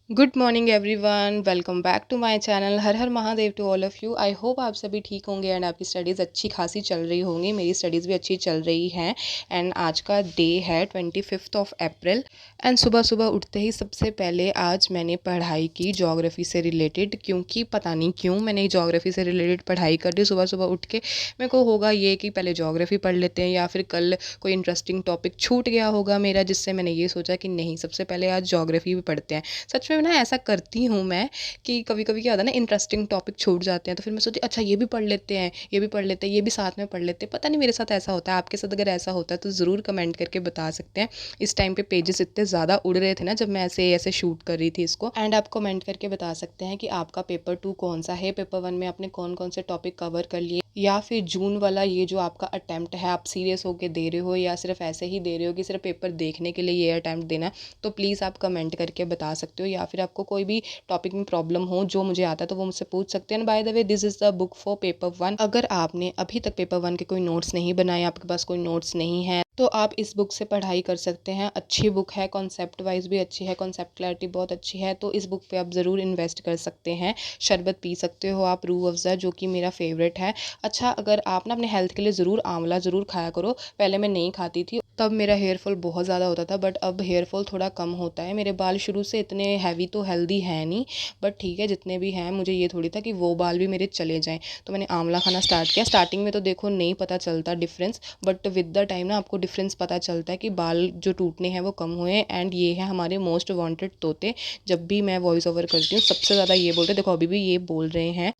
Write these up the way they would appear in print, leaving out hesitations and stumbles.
Good morning everyone, welcome back to my channel. हर हर Mahadev to all of you. I hope आप सभी ठीक होंगे एंड आपकी स्टडीज़ अच्छी खासी चल रही होंगी। मेरी स्टडीज़ भी अच्छी चल रही हैं। एंड आज का डे है 25 अप्रैल। एंड सुबह सुबह उठते ही सबसे पहले आज मैंने पढ़ाई की जोग्राफ़ी से रिलेटेड, क्योंकि पता नहीं क्यों मैंने जोग्राफ़ी से रिलेटेड पढ़ाई कर दी। सुबह सुबह उठ के मेरे को होगा ये कि पहले जोग्राफ़ी पढ़ लेते हैं, या फिर कल कोई इंटरेस्टिंग टॉपिक छूट गया होगा मेरा, जिससे मैंने ये सोचा कि नहीं, सबसे पहले आज जोग्राफ़ी भी पढ़ते हैं। सच में ना ऐसा करती हूँ मैं कि कभी-कभी क्या होता है ना, इंटरेस्टिंग टॉपिक छूट जाते हैं, तो फिर मैं सोचती अच्छा ये भी पढ़ लेते हैं, ये भी पढ़ लेते हैं, ये भी साथ में पढ़ लेते हैं। पता नहीं मेरे साथ ऐसा होता है, आपके साथ अगर ऐसा होता है तो ज़रूर कमेंट करके बता सकते हैं। इस टाइम पे पेजेस इतने ज़्यादा उड़ रहे थे ना जब मैं ऐसे ऐसे शूट कर रही थी इसको। एंड आप कमेंट करके बता सकते हैं कि आपका पेपर 2 कौन-सा है, पेपर 1 में आपने कौन-कौन से टॉपिक कवर कर लिए, या फिर जून वाला ये जो आपका अटेम्प्ट है आप सीरियस होके दे रहे हो, या सिर्फ ऐसे ही दे रहे हो कि सिर्फ पेपर देखने के लिए ये अटेम्प्ट देना है। तो प्लीज़ आप कमेंट करके बता सकते हो, या फिर आपको कोई भी टॉपिक में प्रॉब्लम हो जो मुझे आता है तो वो मुझसे पूछ सकते हैं। By the way, this is the book for paper 1। अगर आपने अभी तक पेपर 1 के कोई नोट्स नहीं बनाए, आपके पास कोई नोट्स नहीं है, तो आप इस बुक से पढ़ाई कर सकते हैं। अच्छी बुक है, कॉन्सेप्ट वाइज भी अच्छी है, कॉन्सेप्ट क्लैरिटी बहुत अच्छी है, तो इस बुक पे आप ज़रूर इन्वेस्ट कर सकते हैं। शरबत पी सकते हो आप, रूह अफ़ज़ा, जो कि मेरा फेवरेट है। अच्छा, अगर आप ना अपने हेल्थ के लिए ज़रूर आंवला ज़रूर खाया करो। पहले मैं नहीं खाती थी, तब मेरा हेयर फॉल बहुत ज़्यादा होता था, बट अब हेयर फॉल थोड़ा कम होता है। मेरे बाल शुरू से इतने हैवी तो हेल्दी हैं नहीं, बट ठीक है, जितने भी हैं मुझे ये थोड़ी था कि वो बाल भी मेरे चले जाएँ। तो मैंने आंवला खाना स्टार्ट किया। स्टार्टिंग में तो देखो नहीं पता चलता difference, but with the time ना आपको डिफ़रेंस पता चलता है कि बाल जो टूटने हैं वो कम हुए। एंड ये है हमारे मोस्ट वांटेड तोते। जब भी मैं वॉइस ओवर करती हूँ सबसे ज़्यादा ये बोलते हैं, देखो अभी भी ये बोल रहे हैं।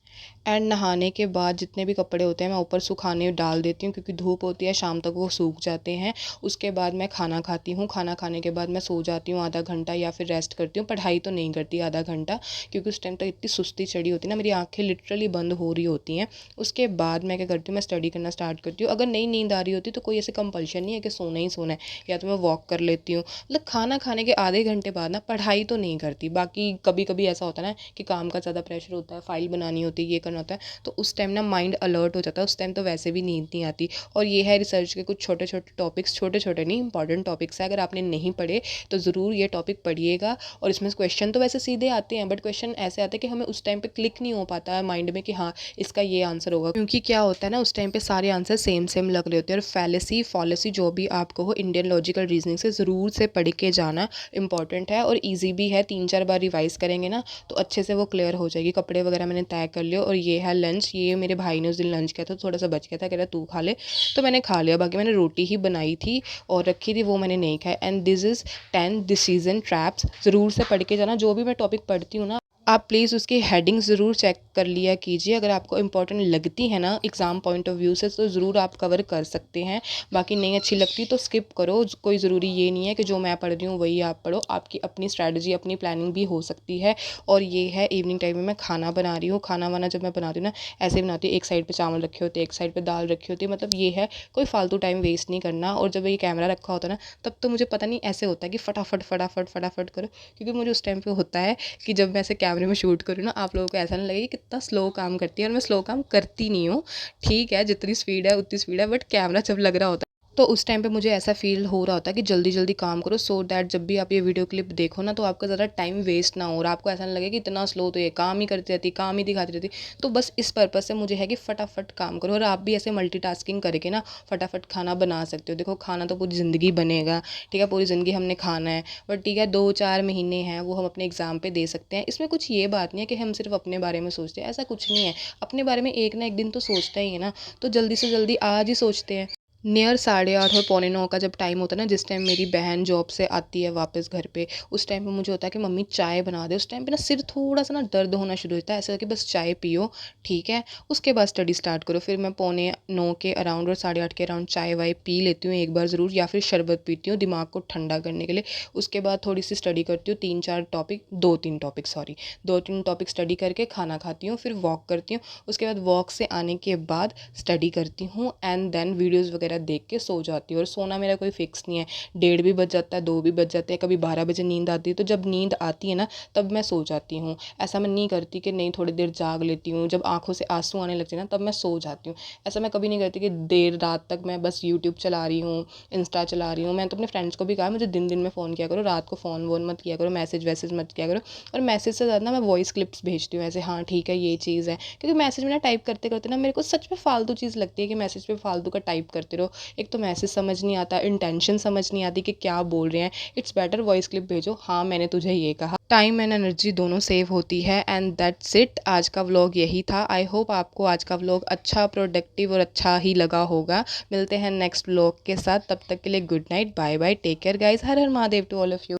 एंड नहाने के बाद जितने भी कपड़े होते हैं मैं ऊपर सुखाने डाल देती हूँ, क्योंकि धूप होती है, शाम तक वो सूख जाते हैं। उसके बाद मैं खाना खाती हूँ। खाना खाने के बाद मैं सो जाती हूँ आधा घंटा, या फिर रेस्ट करती हूँ। पढ़ाई तो नहीं करती आधा घंटा, क्योंकि उस टाइम तक इतनी सुस्ती चढ़ी होती है ना, मेरी आँखें लिटरली बंद हो रही होती हैं। उसके बाद मैं क्या करती हूँ, मैं स्टडी करना स्टार्ट करती हूँ। अगर नहीं नींद आ रही होती तो कोई ऐसे कंपल्शन नहीं है कि सोना ही सोना है, या तो मैं वॉक कर लेती हूँ। मतलब खाना खाने के आधे घंटे बाद ना पढ़ाई तो नहीं करती। बाकी कभी कभी ऐसा होता है ना कि काम का ज़्यादा प्रेशर होता है, फाइल बनानी होती है, ये करना होता है, तो उस टाइम ना माइंड अलर्ट हो जाता है। उस टाइम तो वैसे भी नींद नहीं आती। और ये है रिसर्च के कुछ छोटे छोटे टॉपिक्स, छोटे छोटे नहीं, इंपॉर्टेंट टॉपिक्स है। अगर आपने नहीं पढ़े तो ज़रूर ये टॉपिक पढ़िएगा। और इसमें क्वेश्चन तो वैसे सीधे आते हैं, बट क्वेश्चन ऐसे आते हैं कि हमें उस टाइम पे क्लिक नहीं हो पाता है माइंड में कि हाँ इसका ये आंसर होगा, क्योंकि क्या होता है ना, उस टाइम पे सारे आंसर सेम सेम लग रहे होते हैं। और फैलेसी फॉलेसी जो भी आप कहो, इंडियन लॉजिकल रीजनिंग से ज़रूर से पढ़ के जाना इंपॉर्टेंट है, और ईजी भी है। 3-4 बार रिवाइज करेंगे ना तो अच्छे से वो क्लियर हो जाएगी। कपड़े वगैरह मैंने तय कर लिया। और ये है लंच। ये मेरे भाई ने उस दिन लंच किया था, थोड़ा सा बच गया था, कह रहा तू खा ले, तो मैंने खा लिया। बाकी मैंने रोटी ही बनाई थी और रखी थी, वो मैंने नहीं खाई। And this is 10 decision traps. ज़रूर से पढ़ के जाना। जो भी मैं टॉपिक पढ़ती हूँ ना, आप प्लीज़ उसकी हेडिंग ज़रूर चेक कर लिया कीजिए। अगर आपको इंपॉर्टेंट लगती है ना एग्ज़ाम पॉइंट ऑफ व्यू से, तो ज़रूर आप कवर कर सकते हैं। बाकी नहीं अच्छी लगती तो स्किप करो। कोई ज़रूरी ये नहीं है कि जो मैं पढ़ रही हूँ वही आप पढ़ो। आपकी अपनी स्ट्रैटेजी, अपनी प्लानिंग भी हो सकती है। और ये है इवनिंग टाइम में मैं खाना बना रही हूँ। खाना वाना जब मैं बनाती हूँ ना, ऐसे बनाती हूँ, एक साइड पे चावल रखे होते हैं, एक साइड पे दाल रखी होती है। मतलब ये है, कोई फालतू टाइम वेस्ट नहीं करना। और जब ये कैमरा रखा होता है ना, तब तो मुझे पता नहीं ऐसे होता है कि फटाफट फटाफट फटाफट करो, क्योंकि मुझे उस टाइम पे होता है कि जब मैं ऐसे कैमरे में शूट करूँ ना, आप लोगों को ऐसा ना लगे कि कितना स्लो काम करती है। और मैं स्लो काम करती नहीं हूँ, ठीक है, जितनी स्पीड है उतनी स्पीड है, बट कैमरा जब लग रहा होता है तो उस टाइम पे मुझे ऐसा फ़ील हो रहा होता है कि जल्दी जल्दी काम करो, सो दैट जब भी आप ये वीडियो क्लिप देखो ना, तो आपका ज़्यादा टाइम वेस्ट ना हो, और आपको ऐसा ना लगे कि इतना स्लो तो ये काम ही करती रहती, काम ही दिखाती रहती। तो बस इस पर्पज़ से मुझे है कि फटाफट काम करो। और आप भी ऐसे मल्टीटास्किंग करके ना फटाफट खाना बना सकते हो। देखो खाना तो पूरी ज़िंदगी बनेगा, ठीक है, पूरी ज़िंदगी हमने खाना है। बट ठीक है, 2-4 महीने हैं वो हम अपने एग्ज़ाम पे दे सकते हैं। इसमें कुछ ये बात नहीं है कि हम सिर्फ अपने बारे में सोचते हैं, ऐसा कुछ नहीं है। अपने बारे में एक ना एक दिन तो सोचता ही है ना, तो जल्दी से जल्दी आज ही सोचते हैं। नियर 8:30 और पौने 9 का जब टाइम होता है ना, जिस टाइम मेरी बहन जॉब से आती है वापस घर पे, उस टाइम पे मुझे होता है कि मम्मी चाय बना दे। उस टाइम पे ना सिर थोड़ा सा ना दर्द होना शुरू होता है, ऐसा है कि बस चाय पियो, ठीक है, उसके बाद स्टडी स्टार्ट करो। फिर मैं पौने 9 के अराउंड और 8:30 के अराउंड चाय वाय पी लेती हूँ एक बार ज़रूर, या फिर शरबत पीती हूँ दिमाग को ठंडा करने के लिए। उसके बाद थोड़ी सी स्टडी करती हूँ, 3-4 topic, 2-3 topic sorry, 2-3 topic study करके खाना खाती हूँ, फिर वॉक करती हूँ। उसके बाद वॉक से आने के बाद स्टडी करती हूँ, एंड देन वीडियोज़ वगैरह वगैरह देख के सो जाती हूँ। और सोना मेरा कोई फिक्स नहीं है, 1:30 भी बज जाता है, 2 भी बज जाते हैं, कभी 12 बजे नींद आती है। तो जब नींद आती है ना तब मैं सो जाती हूँ। ऐसा मैं नहीं करती कि नहीं थोड़ी देर जाग लेती हूँ, जब आँखों से आँसू आने लगते हैं ना तब मैं सो जाती हूँ। ऐसा मैं कभी नहीं करती कि देर रात तक मैं बस यूट्यूब चला रही हूँ, इंस्टा चला रही हूँ। मैंने तो अपने फ्रेंड्स को भी कहा मुझे दिन दिन में फ़ोन किया करो, रात को फ़ोन वोन मत किया करो, मैसेज वैसेज मत किया करो। और मैसेज से ज़्यादा ना मैं वॉइस क्लिप्स भेजती हूँ ऐसे, हाँ ठीक है ये चीज़ है। क्योंकि मैसेज में ना टाइप करते करते ना मेरे को सच में फालतू चीज़ लगती है कि मैसेज पे फालतू का टाइप करते रहो। एक तो मैसेज समझ नहीं आता, इंटेंशन समझ नहीं आती कि क्या बोल रहे हैं। इट्स बेटर वॉइस क्लिप भेजो, हाँ मैंने तुझे ये कहा। टाइम एंड एनर्जी दोनों सेव होती है। एंड दैट्स इट, आज का व्लॉग यही था। आई होप आपको आज का व्लॉग अच्छा, प्रोडक्टिव और अच्छा ही लगा होगा। मिलते हैं नेक्स्ट व्लॉग के साथ, तब तक के लिए good night, bye bye, take care guys, हर हर Mahadev to all of you.